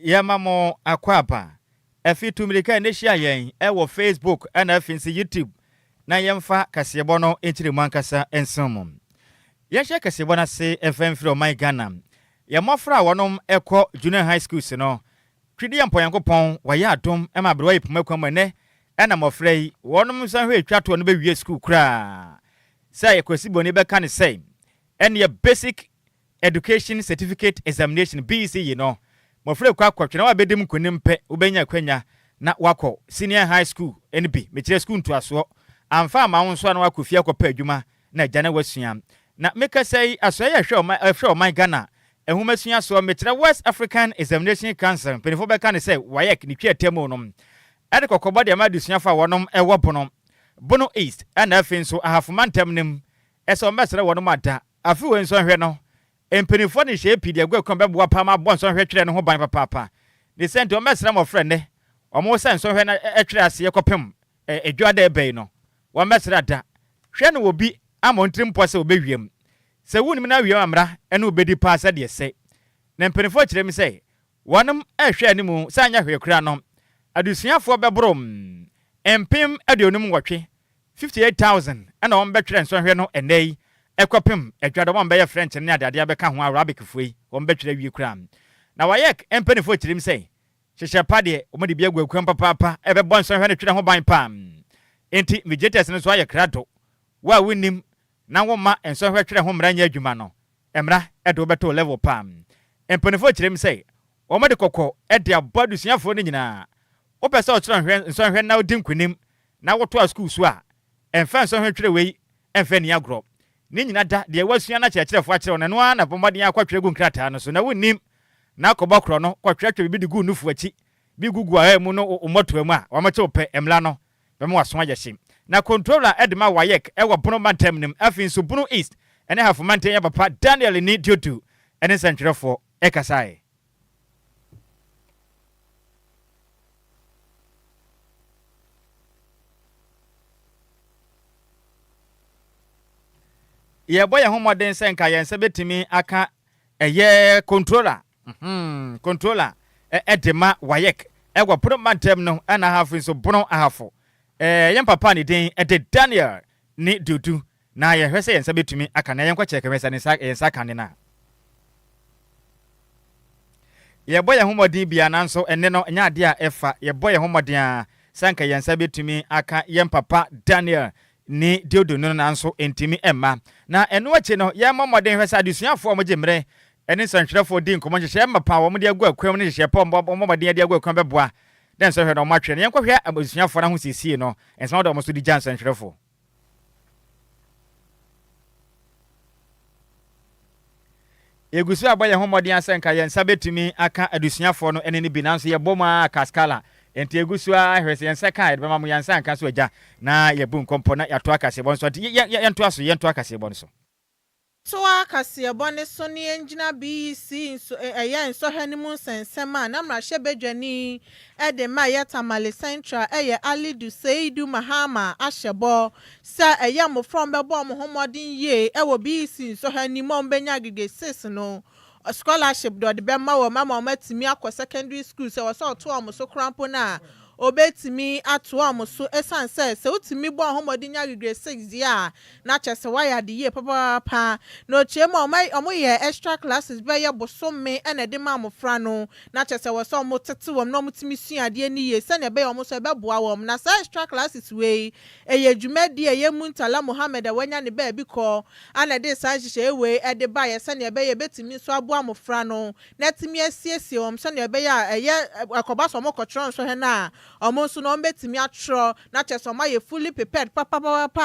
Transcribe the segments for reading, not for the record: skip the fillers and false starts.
Yamamo akwapa. Efi tumilika neshia yen ewo Facebook ana finsi YouTube. Na yemfa kasiyebono entiri mankasa ensomum. Yesha kasiyebona se FM from my Ghana. Yamofra wonom eko junior high school no. Twidi yampo yankopon waya adom ema brewa ipumekwa mene ena mofrei wonom sanhwe atwato no be wie school kra. Say ekwasibo ne beka ne say ene basic education certificate examination BC mofrei kwa kwatwe na wabedim kunimpe ubenya kwanya na wako senior high school NB mechire school ntoaso amfa ma wonso na wakofia kopa adwuma na jana wasua na meka say asoya hwe my Ghana ehumesua so mechire West African Examination Council penifo beka ne say wayek ni twa temu no ade kokobode amadusua fa wonom ewo bono east and afinso ahafumantem nim eso mesere wonom ada afi wenso hwe no empenifo ne hye pidi agwa beboa pama bonso hwe twere ne ho ban papa ne sente o mesere mo frɛ ne omo senso hwe na etwere ase ekopem edwa da ebe no wo mesere da hwe ne obi amontrim pose obewiem se wunim na wiem amra ene obedi pa ase de se ne empenifo kyerem se wonom ehwe animu sanya hwe kura no adusuafo bebrom empim aduonum nwotwe 58,000 ana on betwere nso hwe no enei ekopim edwado mo be French ne adade abeka ho Arabic fuei on betwere wie kura na wayek empenifo kyerem se hyehyɛ pade o mode bia gwakwam papa ebebɔ nso hwe ne twere ho ban pam enti mijetes no so aye krato wa wunim na woma nso hwe twere ho mra nya adwuma no emra edo beto level pam empenifo kyerem se o mode kokɔ ede abadu suafo no nyina o pese o kyerɛ hwe nso hwe na odi nkunim na woto a school so a emfa nso hwe twere wei emfa ni agro ni nyina da de wasua na kyerɛkyerɛfo akyerɛ no no na bomɔden akwatwere gu nkrata no so na wunim na kɔbɔkro no kwatwetwe bi de gu nufu achi bi gugu a mu no umoto mu a wamache opɛ emla no be mo waso agye na controller edema wayek ewo bono mantem nim afin so bono east ene hafu mantem ya papa Daniel ni diotu ene sentwerefo ekasai ye boye homoden senka yense betimi aka eye controller controller edema wayek egwa pro mantem no ana hafu so bono ahafo yem papa ni den ede Daniel ni dudu na ye hwese yensa betumi aka na yenkwa cheke hwese ni yensa kan na ye boye homodin bia nanso enne no nya ade a efa ye boye homodin a sanka yensa betumi aka yem papa Daniel ni diodo no nanso entimi emma na eno ache no ye momodin hwese adusuafo mo gemre ene santwerefo din komo hye mapa wo mo de agua kwam ne hye pombo momodin de agua kwam beboa den so hwe no matwe ne yenkwa abusuafo na ho siesie no enso do mo so di jan santwerefo egusu abaye homodin asenka ye nsa betumi aka adusuafo no ene ne bi nanso ye boma kaskala enti egusu ahwese yensa kan de mamu yansa kan so agya na ye bu nkompo na yato akase bon so yento aso yento akase bon so so akase bon so ne engina BC so nso hanimu sensema na mrahye bedwani ede ma yetamale central Ali du Seidu Mahama ahyebo sa mo from bebo mo homodin ye ewo BC so hanimu mbenya gige 6 no scholarship do de bema wo mama matimi akọ secondary school se wo so to amoso krampo na obetimi ato amoso esanse se utimi bo homodin ya grade 6 dia na chese waya de ye papa no chema omo ye extra classes be ye bosome ene de ma amofra no na chese wo so mo tete wo no mutimi suade ni ye se ne be omo so be boa wo na sa extra classes we eye dwumadi eye Muntala Mohammed wanya ne ba bi ko ana de sa hye we e de ba ye se ne be ye betimi so abo amofra no na timi asiesie wo se ne be ya eye akoba so mo kotron so he na omo so no betimi atro na cheso ma ye fully prepared papa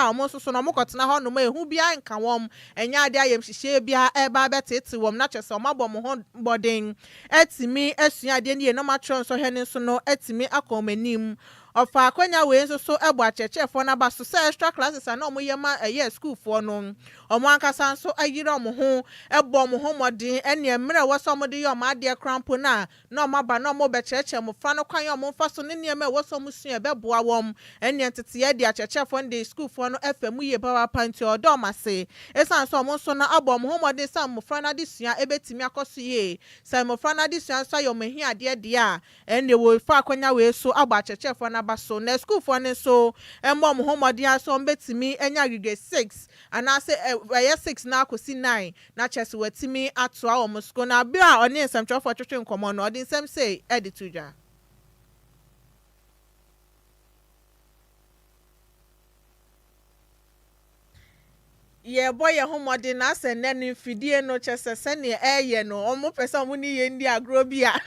omo so no mo kotena ho no ma ehu bia nka wom enya ade ayem hihye bia e ba betete wom na cheso ma bom ho boden etimi asua ade ne no matro so he ne so no etimi akomanim of our Quenya ways so about church for na so extra classes and no yama a year school for no or one casan so a year on home a bomb home or din and your mirror was somebody your my dear crampona no maba no more church and mufano can your mum fasten in your was some musia beboa wom and yet it's the church for the school for no FM we power pint or doma say it's on some so na abom home or this some frana this year ebetimia cosie some frana this year so your me here dear and they will far Quenya way so about church for na baso na school for ne so and mom home dia so betimi enya grade 6 and I say 6 na kosi 9 na chese wetimi atoa o musko na bia oni nsem twofo twetwe nkomo no odi nsem say editudwa ye boy ye homode na se nenu fidie no chese se ne eye no omo pesa mo ni ye ndi agro bia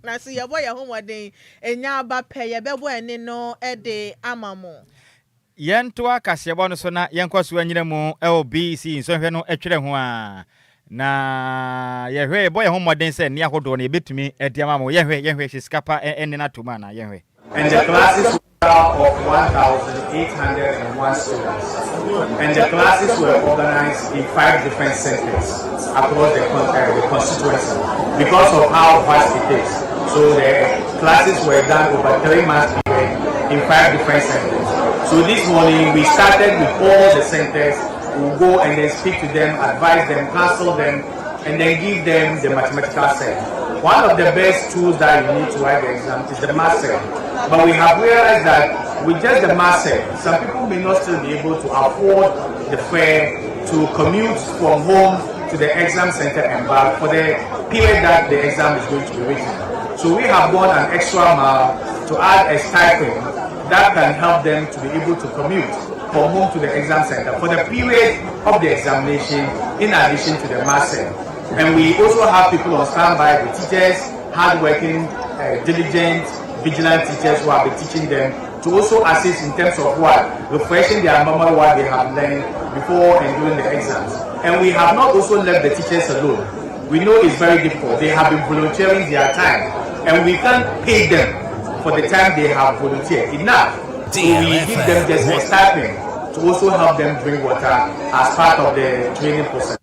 na se ye boy ye homode enya aba pe ye bebo ene no ede amamo yentoa kasebo no so na yenkwaso anyina mu LBC so hwe no etwere ho a na ye hwe boy ye homode se ne ahodo no ebetumi ede amamo ye hwe Sikapa ene na tuma na ye hwe. And the classes were of 1,801 students. And the classes were organized in 5 different centers across the constituency because of how vast it is. So the classes were done over 3 months period in 5 different centers. So this morning we started with all the centers. We'll go and then speak to them, advise them, counsel them, and then give them the mathematical set. One of the best tools that you need to write the exam is the math set. But we have realized that with just the math set, some people may not still be able to afford the fare to commute from home to the exam center and back for the period that the exam is going to be written. So we have gone an extra mile to add a stipend that can help them to be able to commute from home to the exam center for the period of the examination in addition to the math set. And we also have people on standby, the teachers, hardworking, diligent, vigilant teachers who have been teaching them to also assist in terms of what? Refreshing their memory what they have learned before and during the exams. And we have not also left the teachers alone. We know it's very difficult. They have been volunteering their time. And we can't pay them for the time they have volunteered enough. So we give them just a stipend to also help them drink water as part of the training process.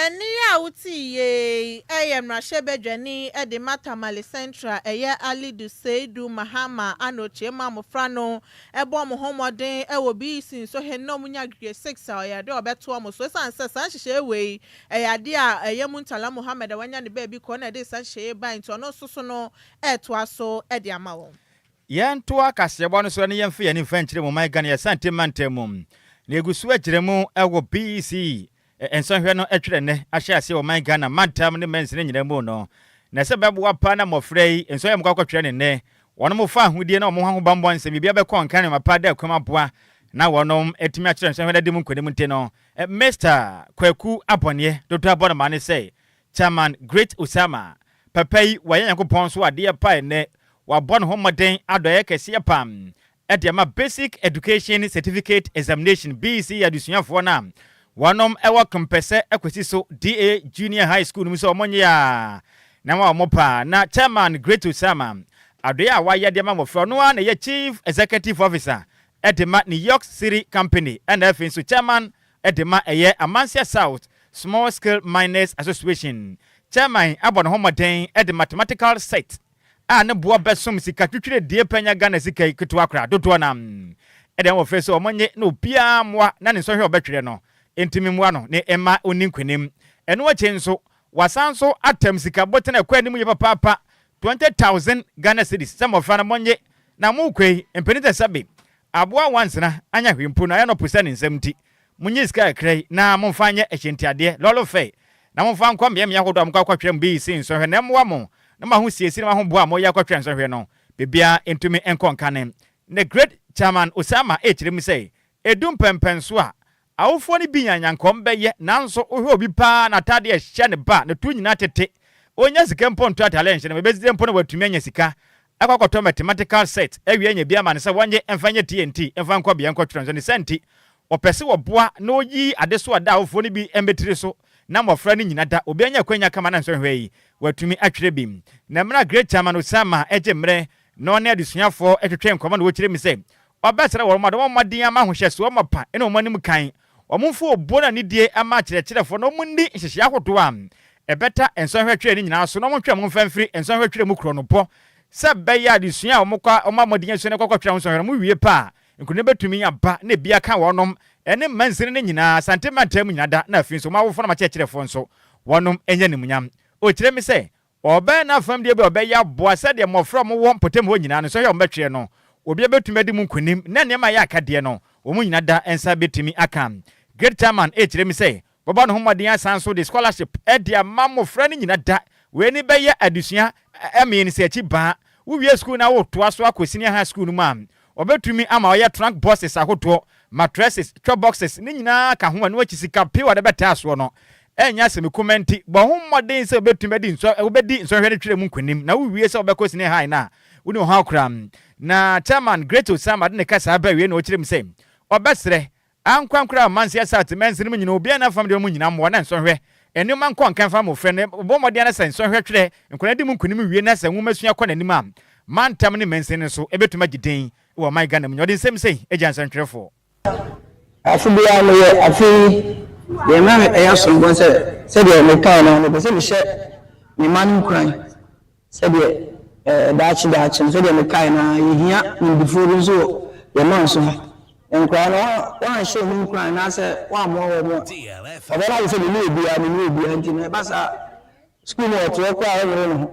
Eni ya uti ye mrashebe jeni ede matamale central eye ali du seidu mahama anoche mamufrano ebo muhomoden ewo bi sin so he no munya grade 6 ya de obeto am so san hyehyɛ we ade a eye muntala Muhammad wanya ne baby ko na de san hyehyɛ ban to no soso no eto aso ede amawo yentoa kasebo no so ne yemfe ye ne mfankyire mu mai Ghanaian santemantemu na egusu agyere mu ewo BC ensonhwe no etwere ne ahye ase o man Ghana mantam ne mensene nyina mu no na se bebo wapa na mofrei ensonhwe mkwakwa twere ne wono fa ahudie na omo ho bambɔ nsem bibia be kon kan mapa da kwama boa na wonom etimi akyere ensonhwe da dim nkwanim nte no Mr. Kwaku Abonye dodo abona mane say Chairman Great Osama papai waye yankopon so ade pa ne wabɔ no homoden adoye kese pam edema basic education certificate examination BC adusuafo na wanom ewa kompese ekwesi so DA Junior High School numuso omonye ya na wa mopa na Chairman Great Osama adoya waye de ma mofro no na ye Chief Executive Officer edema New York City Company and afin so Chairman edema eye Amansia South Small Scale Miners Association Chairman abon homoden ed mathematical set ne boa besom sika twetwere die panya Ghana sika keto akra dodo na eden wo fe so omonye no bia moa na ne so hwe obetwere no entimi moa no ne ema oninkwenem eno ache nso wasanso atam sika botena kwa anim ye papa 20,000 Ghana cedis some of na monye na mu kwei empenita sabe aboa wansena anya hwempu na ya no pusa ne nsamti munye sika krai na momfanye ehyentiade lolo fe na momfa nkwa me yahodo amkwa kwatwem bi sin so hwe na moa mo na ma ho siesi na ma ho boa mo ya kwatwem so hwe no bibia entumi enkonkane ne great Chairman Osama echirem say edum pempenso a awofo ni binyanyankom beye nanso ohwe obi pa na tade ehye ne ba na tu nyina tete onya sika mponto atale nhye na mebezide mpo na watumi anya sika akwakoto mathematical set awie anya bia ma ne se wonye emfanye TNT emfa nkwa bia nkotwere ne senti opese woboa na oyi adeso ada awofo ni bi embetire so na mofra ni nyina da obi anya kwanya kama na nso hwe yi watumi atwere bim na mra great Chairman Osama ejemre no ne adusuafo etwetwe nkoma no wokire mi say obesere wo ma de wo modin ama hohye so mo pa ene wo manim kan omumfo obo na ne die ama kyerɛkyerɛfo no mundi hyehyɛ ahodo am ebeta ensonhwetwe ni nyina so no mo twam mfamfiri ensonhwetwe mu kro no po se beya adusua omokwa omamodin so ne kokotwera nsonhwere mu wie pa nkune betumi aba na bia ka wonom ene mansini ne nyina sentimental mu nyina da na afin so mawofo na ma kyerɛkyerɛfo nso wonom enye nimunyam o kyerɛ mi sɛ ɔbɛ na fam de be ɔbɛya boa sɛ de mɔfra mo wɔ potem ho nyina no so hwɛ ɔmbɛtwe no obi betumi adi mu nkunim na nneɛma ya akade no omu nyina da ensa betumi aka great chairman kyerɛ mi sɛ baba no homɔden asan so de scholarship de amamofra ne nyina da we ni bɛyɛ adusua ɛmɛ ni sɛ akyi ba wo wie school na wo toa so akɔsi ne ha school no ma obetumi ama ɔyɛ trunk buses ahoto mattresses chop boxes ne nyina ka ho no akyi sika pe wa de beta so no enya se me commenti bo ho modern se obetumi di nso obedi nso hwere twere mu nkonim na wo wie se obekɔsi ne ha na wo ne ho akram na chairman great osama de ne kasa ba wie na o kyerem se obesere ankwankra mansia sat mensin mu nyina obi na fam de mu nyina mo na nso hwɛ enuma nkɔ nkan fam ofre ne bo modern na senso hwɛ twere nkona di mu nkonim wie na se nwuma sua kɔ nanim a mantam ne mensin so ebetuma giden wo my Ghana mu nyode nsem sei ejansan twerefo afi bia no ye afi de ma e asombo se de me kan na no se me hye me man kran se de daachi so de me kan na yehia ndifuru so ye no so enkwa no wa hye me kran na se wa mo wo mo abana se me bia nti na basa school no to kwa e no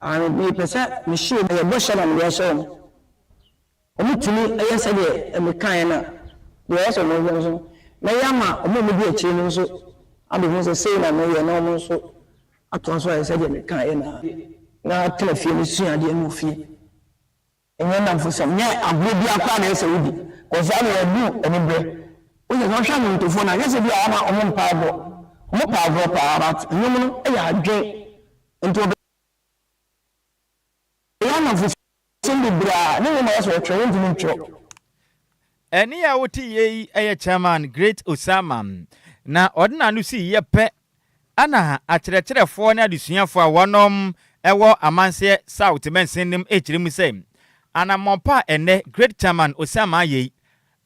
ani me pese me hye me bo hye na me hye omutumi eye se de me kan na ye so no so na yama omo bi akiri no so ade ho se sei na no ye na omo so ato so ese de me kan ye na tena fie ni sua de mu fie enye na mfosam nye agbo bi akwa na ese wudi ko fa na edu eni bre o ye no hwa no ntofo na yese bi ama omo pa abo pa ara nyum no e ya adwe nto ya na mfosam bi bra ne ma so twa ntumi ntwo eni ya woti yei eye chairman great osama na odina no si yepe ana akyerɛkyerɛfo na adusuafo a wonom ewo amanse south mensenim ekyirimu sɛ anamompa ene great chairman osama yei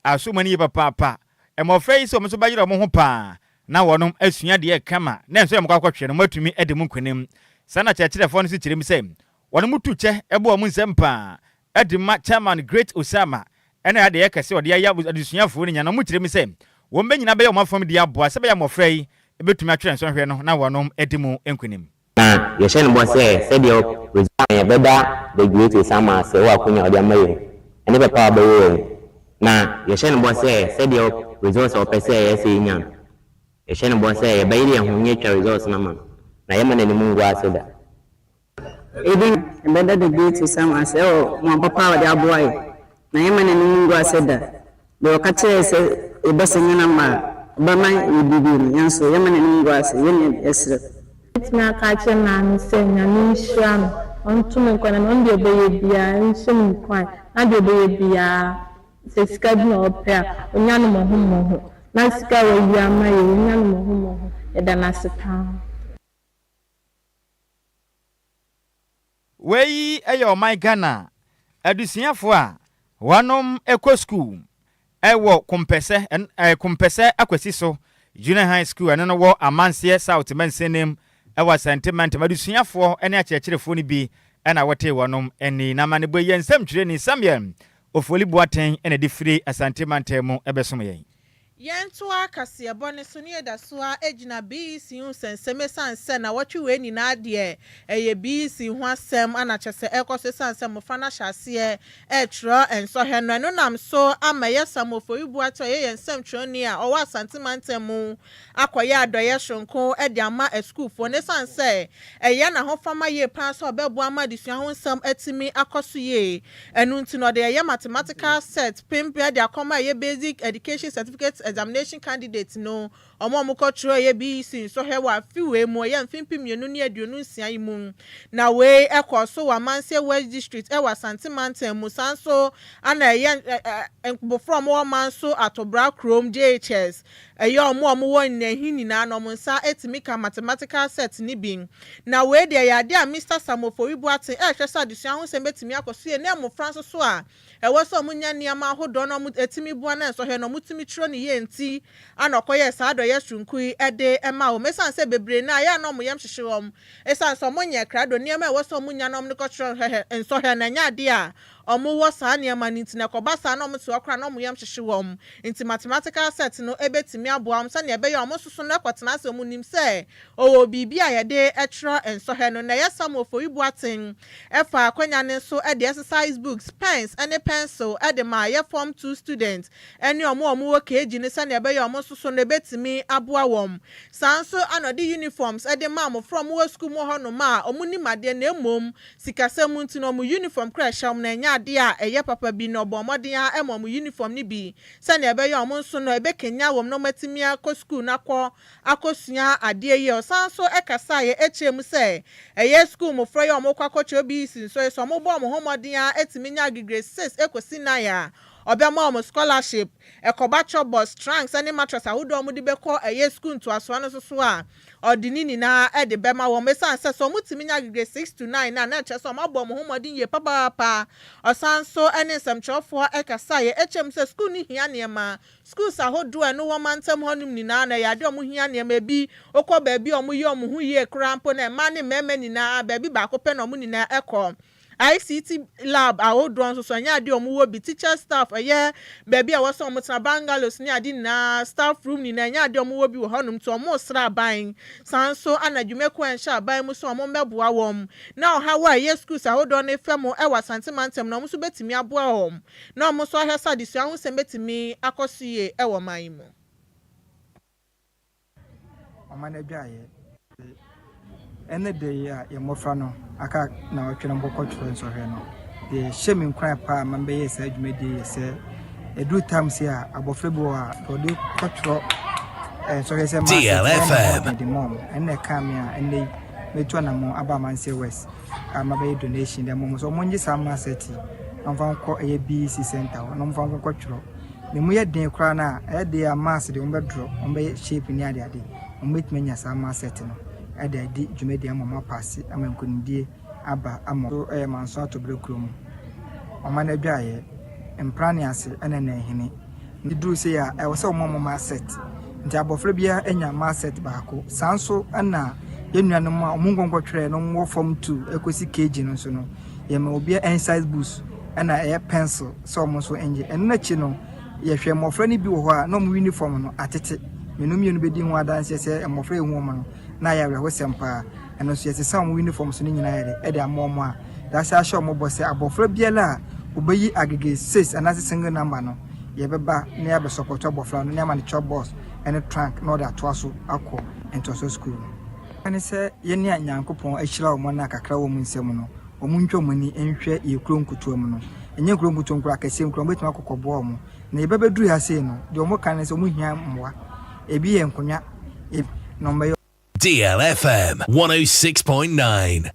asomani papa emofra yi so mso bayiro mo ho pa na wonom asua de kama na enso yemkwakɔhwe no matumi ede mu nkonim sana akyerɛkyerɛfo no si kyirimu sɛ wonom tuche ebo mu nsɛmpa edima chairman great osama ena ya de yakase ode ya adusuafo ni nyana mu kyerem se wo mbenyina be ya omafam de aboa se be ya mofra yi ebetumi atwere nso hwe no na wonom edimu enkunim na ye hye no se de resign ya beda the great osama se wa kunya ode amaye ene be pa ba wo na ye hye no se de results o pese ye se nya ye hye no se ye bayiri ho nye twa results na man na ye man ni mu ngwa se da ebi beda the great osama se o mo papa wa de aboa na yema na ningu aseda de wakache se ebese nyana ma bama ibibi yanso yema na ningu ase yene esre na ka che na mi se nya mi hia no onto me kwa na no de obeye bia nso mi kwan na de obeye bia se sika bi na opia onya no mo na sika wa bia ma ye onya no mo e da na sita wei eyo my Ghana adusuafo a wanom eco school ewo kumpese akwasi so junior high school ene no wo amanse south mensenem ewa sentiment madusuafo ene akyerɛkyerɛfo ni bi ena wote wanom eni na mane boye nsam twire ni Samuel ofoli boaten ene de firi asantiment mu ebesom yen Yentu akasi abone so ne da so a ejina BC hu senseme sanse na watwe we ni na de eye BC hu asem ana kyese ekoso sanse mo fa na hyase etro enso heno no nam so amaye samofo ibu ato ye ensem twoni a owa santimante mu akoye adoye shonko e de ama school fo ne sanse eye na ho fama ye pan so obebu ama de sua ho nsem atimi akoso ye enu nti no de eye mathematical set pimpe de akoma ye basic education certificate examination candidate no omo kotro ye BEC so he wa fiwe mu ye mfimpi mienu ne aduonu nsia imu na we ekoso wa Manse West District e wa Santimantan mu sanso ana ye from one manso atobra chrome JHS eyo omo won na hini na no nsa etimika mathematical set ni bin na we de ya de Mr. Samofo Ibuate e hwesa adesua ho se betimi akoso ye na mo Francis so a ewo so munya niama hodo no etimi bua na so he no mutimi tro ne ye nti anokoye sa do ye sunkui ede ema o mesan se bebre na ya no mo yem hyehye wom esan so monye krado niama ewo so munya no mo ko tro he enso he na nya de a omo wo sa niama ni nti na koba sa no mo so okra no mo yem hyehye wom nti mathematical set no ebetimi aboa am sa ne ebe ye omo soso na kwatena se mu nim se o bibi a ye de etro enso he no na ye Samofo Ibuaten efa akwanya ne so e de exercise books pens and pencil at the my form 2 students any omo wo keji ne sane ebe ye omo soso ne betimi aboa wom sanso anode uniforms at the mam from wo school mo ho no ma omo ni made na emom sikasem nti no mo uniform crash am na nya ade a eye papa bi no bo modern a emom uniform ni bi sane ebe ye omo nso no ebe kenya wom no matimi akọ school na akosua ade ye sanso ekasa ye echem se eye school mo fro ye omo kwakocho BEC so mo bo mo ho modern a etimi nya grade 6 ekosi na ya obiama omo scholarship ekobacho bus trunks any mattress ahodo omo de beko eye school to aso no so a odinini na e de bema wo mesan se so mutimi nya grade 6 to 9 na che so mo bo mo ho modern ye papa osanso ene semchofo ekasa ye echem se school ni hia niema schools ahodo no wo mantem honum ni na ya de omo hia niema bi okọ ba bi omo ye omo hu ye krampo na ma ne mema ni na ba bi ba ko pe na omo ni na ekọ ICT lab ahodron so nya de omo wo bi teacher staff baby a waso omo tra bungalows ni adi na staff room ni na nya de omo wo bi wo honum to omo sra ban sanso anadwumeko ensha ban mu so omo meboa wom na ha wa ye schools ahodron ne fem e wa Santimantem na omo so betimi aboa wom na omo so ahesa de so ahu se betimi akosie e wo man mu Adjoa ene de ya yemofra no aka na otwere mbokọ twere nso hwe no de shemi nkran pa mambe ye sa adwumedi ye se edu tam se a abofre bo a de kotro so he se ma DLFM de mom ene kam ya ene metu na mo aba Manse West amabe donation de mom so monji sama seti amfa nko eye BEC center no mfa nko twero me mu ye den kra na e de a mass de ombe draw ombe shape ni ade ombetmenya sama seti no ade di dwumedi amama pass amankunidie aba amo so manso atobere krom Adjoa ye emprane ase ene na hene ndi duru se ya e wo se omama set nti abofre bia enya ma set baako sanso ana yenuanom a omungongo twere no wo form 2 ekosi kg no so no ye ma obi size boost ana pencil so omo so enje eno na chi no ye hwe mofra ni bi wo ho a no mo uniform no atete menum ye no bedi ho adanse se mofra ehu ma no na ya we sempa eno so ye se sam uniform so ni nyina ye e de amomo a da sha sha mo bo se abofra biala obeyi agege 6 anase single number no ye beba na ya be support abofra no na ma ne chop boss ene trunk no da to aso akọ into so school ene se ye ne anyankopon ahira o mo na kakra wo mu nsem no o mu ntwa mani enhwe ye kronkuto mu no enye kronkuto nkura kase nkura betima kokobo mo na ye bebeduru ya se no de o mo kan se o mu hia mmoa ebi ye nkonya no DLFM 106.9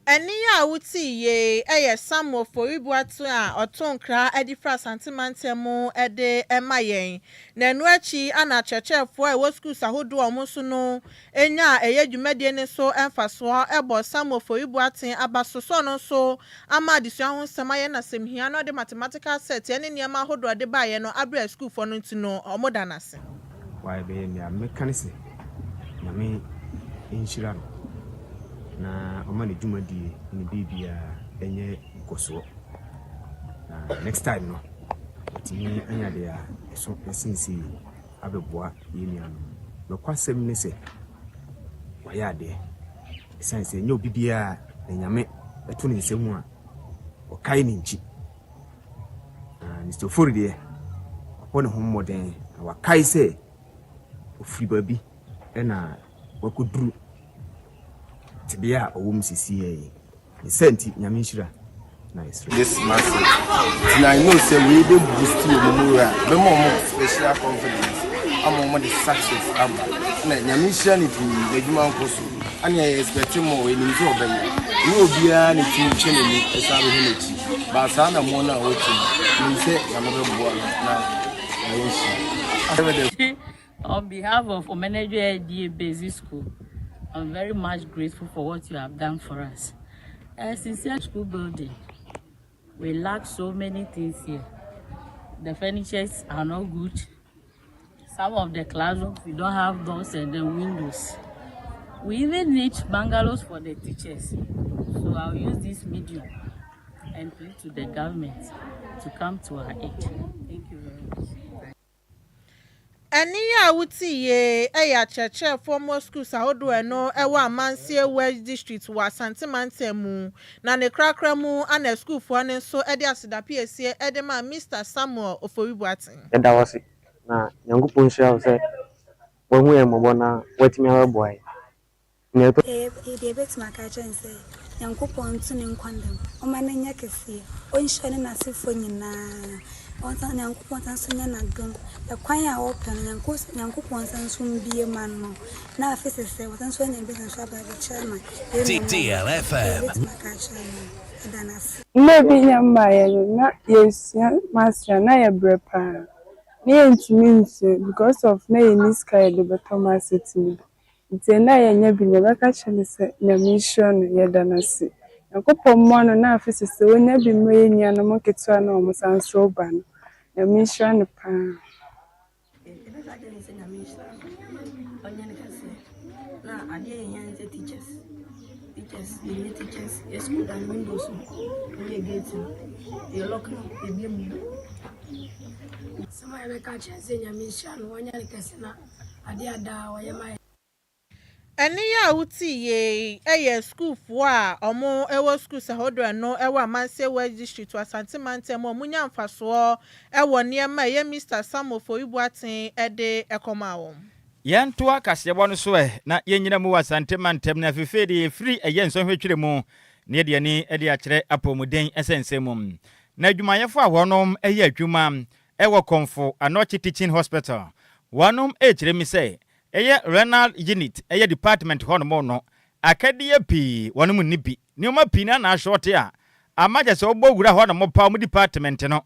Eni ya wuti ye eye Samofo Ibuate a otonkra edifra Santimantem ede emayen na enu achi ana chechefo e wo schools ahodo omo so no enya eye dwumade ne so emfaso ebo Samofo Ibuate abasoso no so ama adesua ho semaye na semhia no de mathematical set ene niam ahodo de ba ye no abra school for no ntino omo danase why be me mekanisi na me insurance na omani dwumadi ni bibia enye koso na next time no tini anya de a so sinsi abeboa yeniano no kwasem ne se waya de sense enye obibia enyame eto ne nsemu a o kai ni nchi ni sto for de wona ho moden wa kai se ofri babi ena wakoduru tibia owum sisi ye senti nyame nhira nice this massive and I know say we dey boost your memory be more special confidence ama the success na nyamisha ni fi adwuma nkoso ani expect more we ni so obey ni obia ni ti chene ni esabe he nechi ba sa na mo na oti ni se na mo be bo na on behalf of Adjoa Agyei Basic School, I'm very much grateful for what you have done for us. Since the school building, we lack so many things here. The furnitures are not good. Some of the classrooms, we don't have doors and the windows. We even need bungalows for the teachers. So I'll use this medium and plead to the government to come to our aid. Thank you very much. Any ya wuti ye eya cheche formal schools ahodo eno ewa Amansie West District wa Asante Mantemu na ne krakra mu ana school fo ne so e de aseda PSC e de ma Mr. Samuel Ofowibuatin. E da wase na Nyankopon hia wo se wo hu e mobo na watimi ababoy. Ne to e bet maka chense Nyankopon tu ne nkwandam o ma na nya kese o nhye ne nasefo nyina on Nyankopon tan so nya na dum e kwan a open Nyankopon san so mbie man no na afese wo tan so nya be san so aba be chairman DLFM Maybe nyamba na yes master na ya brepa na means because of na this kind of Thomas it na ya nya bi na ka chele se na mission ya danasi Nyankopon mo no na afese se wonya bi mwe nya no mo ketua na o san so ba no na mission pa teachers, you need teachers, a school and windows, you get you lock up, you be some I will catch and say, mission, one year casina, a dear da, or my. Any ya wuti ye school for omo ewo school sahodo no ewo Amansie West District to Asante Mantemu munya mfaso ewo niema ye Mr. Samuel Ofowibuatin ede ekoma Yantua kasebo no so na yenyina mu Asante Mantemu na fefede free eyenso hwetwire mu ne de ani ede akere apomuden esensem na adwumayefo a wonom eye adwuma ewo Komfo Anochi Teaching Hospital wonom ekire mi se eye renal unit eye department hono no akadia pi wonom nibi nioma pi na na short a amaje se obogura hono mo pa mu department no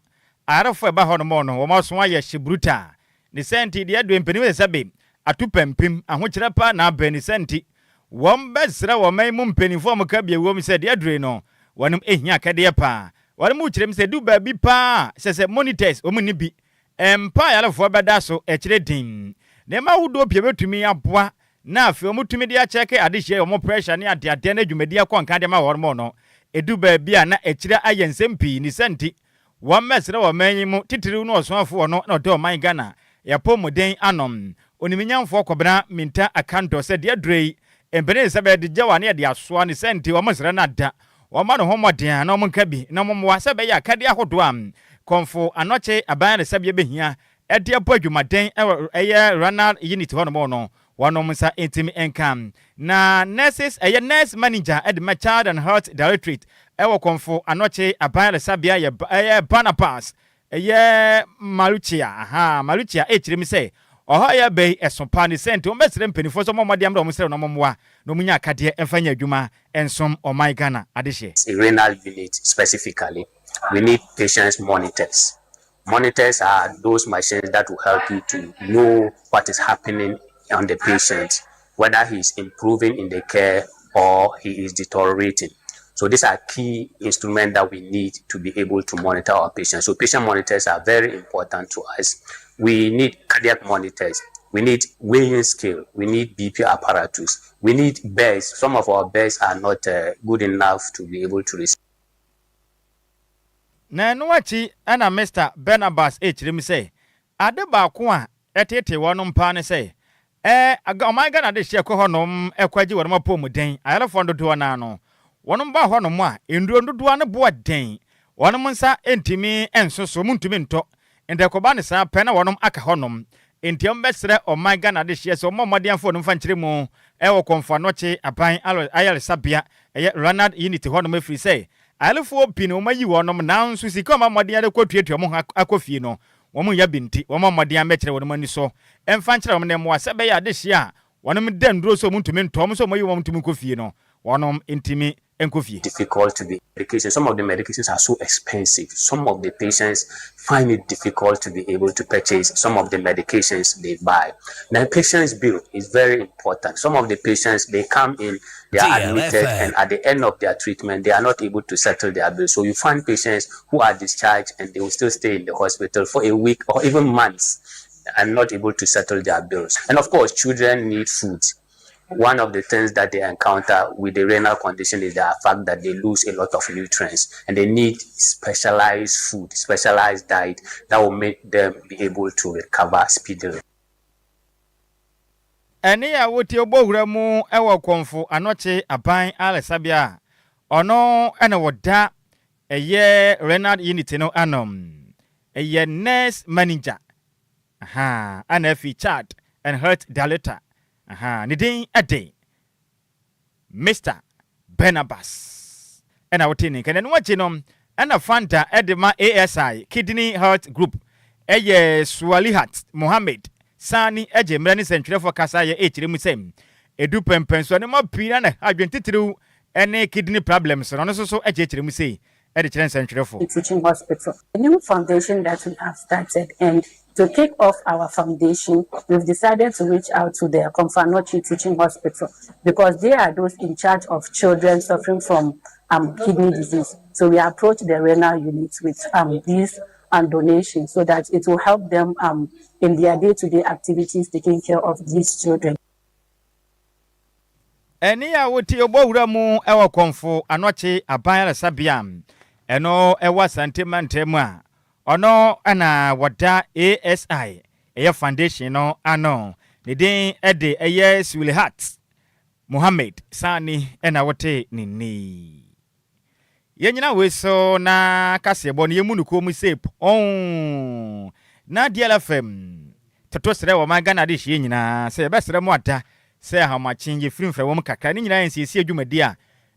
arafo eba hono mo no wo maso aye shibruta ni senti de adu empeni we sabe atupempim ahokyere pa na abani senti wombesra wo man mu mpenifo mo ka bia wo mi se de adure no wonom ehia akadia pa wonom ukire mi se du ba bi pa se monitors wo mu nibi empa yalefo beda so ekire din nema wudo pie betumi aboa na afi omutumi de acheke adehye omo pressure ne ade na dwumadi akwanka de ma wormo no edu ba bia na ekire ayensempi ni senti wo mesre wo manyi mu titiri no osonfo no na odo man Ghana ya pomuden anom oniminyamfo kobena minta akanto se de adrei embene se be de jawa ne de asoa ni senti wo mesre na da wo ma no homoden na omonka bi na momwa se be ya kade ahodo am Komfo Anochi aban de sabie behia ede apadwumaden eye renal unit hono mo no wonom sa intimi enkam na nurses eye nurse manager ede ma child and health directorate ewo Komfo Anochi aban de sabia eye Barnabas eye Maluchia echire mi se oho ya be esopa ni sente o mesre mpenifo so momode amra o mesre no momwa no munya akade emfanya adwuma ensom o my Ghana adehye renal unit specifically. We need patients monitors. Monitors are those machines that will help you to know what is happening on the patient, whether he is improving in the care or he is deteriorating. So these are key instruments that we need to be able to monitor our patients. So patient monitors are very important to us. We need cardiac monitors. We need weighing scale. We need BP apparatus. We need beds. Some of our beds are not good enough to be able to receive. Na nuachi ana Mr. Barnabas echirimi se ade ba ko a etete wonom pa ne se my Ghana de hye ko honom ekwaji wonom apomuden ayalefo ndodo na no wonom ba honom a enduro ndodo na bo den wonom nsa entimi ensoso muntumi nto endekoba ne sa pe na wonom aka honom entiam besre my Ghana de hye so momode amfo no mfa mu ewo Komfo Anochi aban ayale sabia renal unit honom afiri se alefo pino mayi wonom na nso sika ma modenya de kwatuatu mo akofie no wɔn ya binti wɔn mmɔden amɛkyerɛ wɔn ani so ɛmfa nkyerɛ wɔn nɛmo asɛ bɛyɛ adehyia wɔn dan duro so wɔn ntumi ntɔm so wɔn yi wɔn ntumi kɔ fie no wɔn ntumi nkɔ fie. Difficult to be medication. Some of the medications are so expensive. Some of the patients find it difficult to be able to purchase some of the medications they buy. Now, patient's bill is very important. Some of the patients, they come in, they are admitted, and at the end of their treatment, they are not able to settle their bill. So you find patients who are discharged and they will still stay in the hospital for a week or even months and not able to settle their bills. And of course, children need food. One of the things that they encounter with the renal condition is the fact that they lose a lot of nutrients and they need specialized food, specialized diet that will make them be able to recover speedily. Eni ya wote obohura mu ewo konfo anoche aban alesabia ono ene woda eye renal unit no anom eye nurse manager ana featured and health dilator nidin ade Mr. Barnabas ena wotini kene no wachi no ena fanta edema ASI kidney health group eye Swalihat Mohammed Sani eje mrani sentwerefo kasa ye echire musem edu pempenso ne mapira na adwentitiru ene kidney problems no so eje echire musei ede kire sentwerefo teaching hospital, a new foundation that we have started, and to kick off our foundation, we've decided to reach out to the Komfanochi Teaching Hospital because they are those in charge of children suffering from kidney disease. So we approach the renal unit with these donations so that it will help them in their day-to-day activities taking care of these children. Eni ya wuti obowura mu ewo konfo anoche aban sabiam eno ewa santimante mu a ono ana wada ASI eye foundation no ano ne din ede eye Swalihat Mohammed Sani ena wote nini yenyina weso na kasebo ne yemunuko mu sep na DLFM tetosere wo magana de hye nyina se besere mu ada se ha ma chinje frimfra wo kakra ni nyina ensi adwumadi a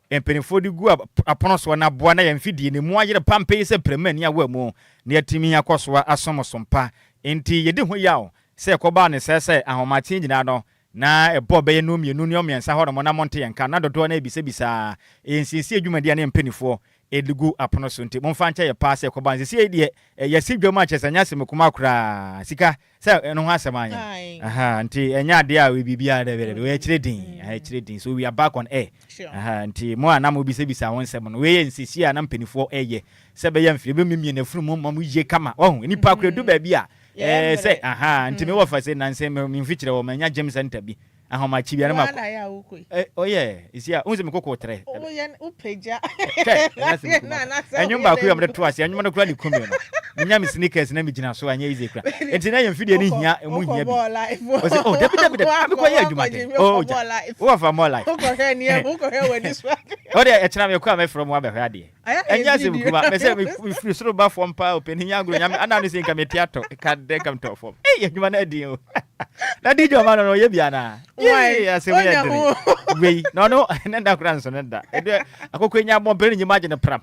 empenifo di gu apono so na boa na yemfidie ne mu ayere pampe se premani awa mu ne atimi akoso asomosompa enti yedi ho yawo se koba ne se ahoma chinje na no na ebo be no mienu ne omiensa ho no na monte yenka na dodo na ebisebisa ensi adwumadi na empenifo edigu apono so nti momfa nche ye pass koba nsi edie yesi dwoma chesanya se mekuma kura sika se no ho asemanya nti enya ade a we bibia de bere we chire din so we are back on air nti mo ana mo bisebisa wonsem no we nsisi a na mpenifo eye se be ye mfire be mimie na furu mo mamu ye kama nipa kura du ba bi a se nti me wo fa se nanse me mfikire wo manya James Center bi ahoma chibia na mako isia unze mekoko 3 upeja enyumba ku yamde toasi enyumba no kula likumi no nya mi sneakers na mi gina so anya ize kura enti na yemfidie ni hia emu hia bi debi amiko ye adwuma de wo fa more life uko he ni uko he wani swa ode e chira me kwa me from wa be hwa de enya se mkuba me se mi free soro ba fom pa open hia agro nya ana no se nka me tiato ka de kam to fom adwuma na di o na di jo ma no ye bia na yeah, se we adre. We no nenda kranso nenda. Edo akoko nya bompere nyima je ne pram.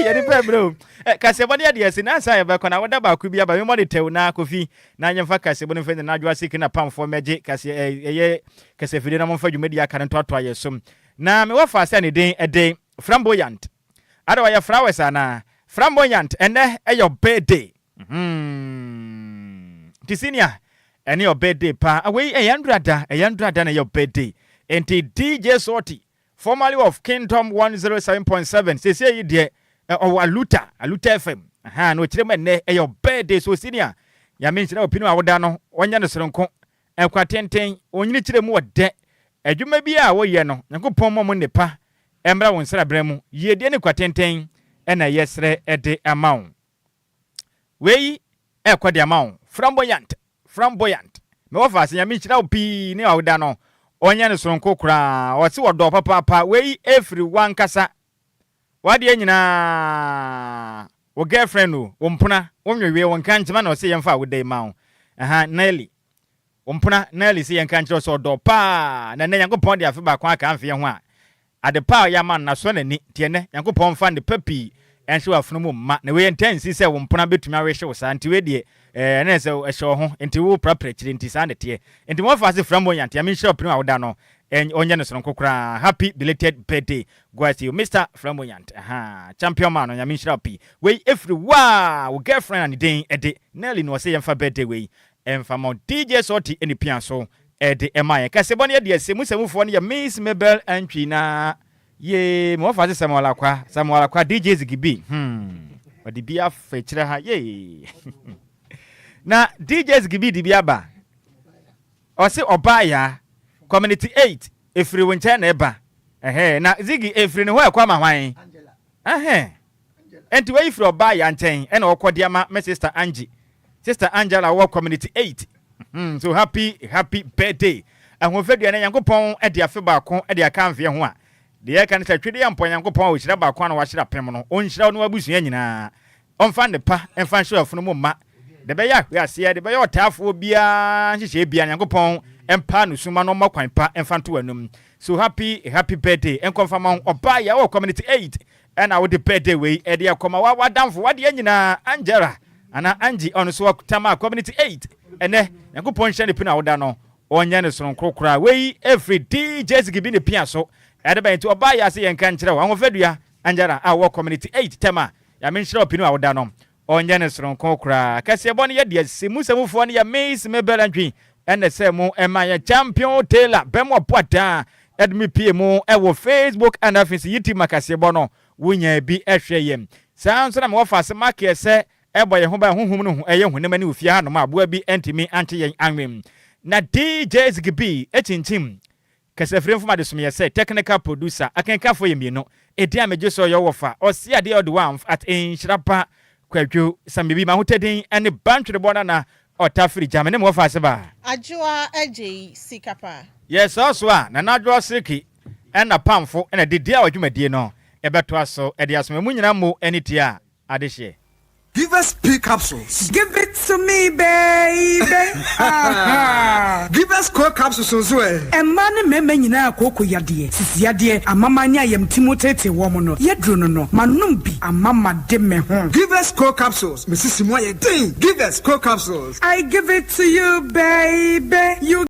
Yeri pe bro. Kasebo ne ade na sa ye be kona woda ba ku bia ba me monitor na kofi na nyemfa kasebo ne fe na Adjoa Sikina pamfo meje kase eye kasefide na momfa dwumadi aka ne totoa ye som. Na me wafa ase ne den ede flamboyant. Ada wa ye flowers ana flamboyant ene e your birthday. Tisinia any your birthday pa away a yandrada na your birthday enti DJ Sorty formerly of Kingdom 107.7 say you there or Aluta FM no chirema ne your birthday so senior ya mention opinion awoda no onya no soronko enkwatenten onyini chiremu ode adwuma bi a wo ye no yakopon mo ne pa embra won sra bremu ye de ne kwatenten na yesre ede amount we kwade amount flamboyant me ofa se nyame chira opi ne awda no onya ne soronko kura o se wodo papa we everyone kasa wade nyina wo girlfriend wo mpuna wo nwewe won kan chima na o se yemfa awda ma Nelly wo mpuna Nelly se yenkan chira so do pa na Nyankopon de afi ba kwa ka amfe ho a ade pa ya man na so na ni tie ne Nyankopon fa ne papi enhwe afunu mu ma na we intense say wo mpona betumi awehwe wo sa nti we de na say ehwe ho nti wo prapra chiri nti sa nete nti mo fa se flamboyant ya me shop no awoda no onye no sonko kra happy belated birthday go to you Mr. Flamboyant champion man on ya me shop we every wow girlfriend and den ede Nelly no say yemfa birthday we emfa mo DJ Sorty eni pian so ede emaye kasebone de semusefo no ya Miss Mabel Antwina ye mo fa se Samuel Akwa DJ Zigibi odi bia fa kire ha ye na DJ Zigibi di bia ba o se obaya community 8 efiri wonche na eba na Zigi efiri ne ho akwa ma hwan enti we ifiri obaya nten na okodi ama my sister Angie Sister Angela wa community 8 so happy birthday ahofadua na Yankopon e de afe ba ko e de aka mfe ho a de ye kan sa twede yampon Yankopon o hyira ba ko na wa hyira pem no on hyira no abusua nyina on fa ne pa en fa show afunu mu ma de be ya ase de be ya otafo bia hyehye bia Yankopon empa no suma no makwan pa en fa to anum so happy birthday en confirm oba ya wa community 8 and our birthday we e de akoma wa damfo wa de nyina Angela ana Angie on so tama community 8 ene Yankopon hye ne pina woda no onye ne so krokra we every DJ Zigibi ne pia so ade ba nti oba ya se yenka nkire wa ahofadua Angela a wo community 8 tema ya menhire opinu woda no onye ne so krokra kase bone ye de semusefo ne ya Miss Mabel Antwi ene se mu emaye champion Taylor bemo poata edmi PM e wo Facebook and afisi yiti makase bono wunya bi ehwe yem sanso na me wo fa se make se ebo ye ho ba honhum no eye hunema ne ofia no ma aboa bi entimi ante yen anwem na DJ Zigibi echinchim kase frem fuma de sumye se technical producer akenka fo yemieno edi ameje so yo wofa osia de od one at Nhyiraba Kwadwo Sammy ma hotedin ene bantwe bona na otafiri jamene mo fa se ba Adjoa Agyei Sikapa yes also na Adjoa Siki ena pamfo ena de dia adwumadie no ebeto aso ede aso mu nyina mo enitia adehye. Give us P capsules. Give it to me, baby. Give us core capsules as well. And man, me nyina akoko yade. Sisi yade amama nya yem timotete wo mo no. Yedro no manumbi amama de me ho. Give us core capsules. Mrs. Moye ding. Give us core capsules. I give it to you, baby. You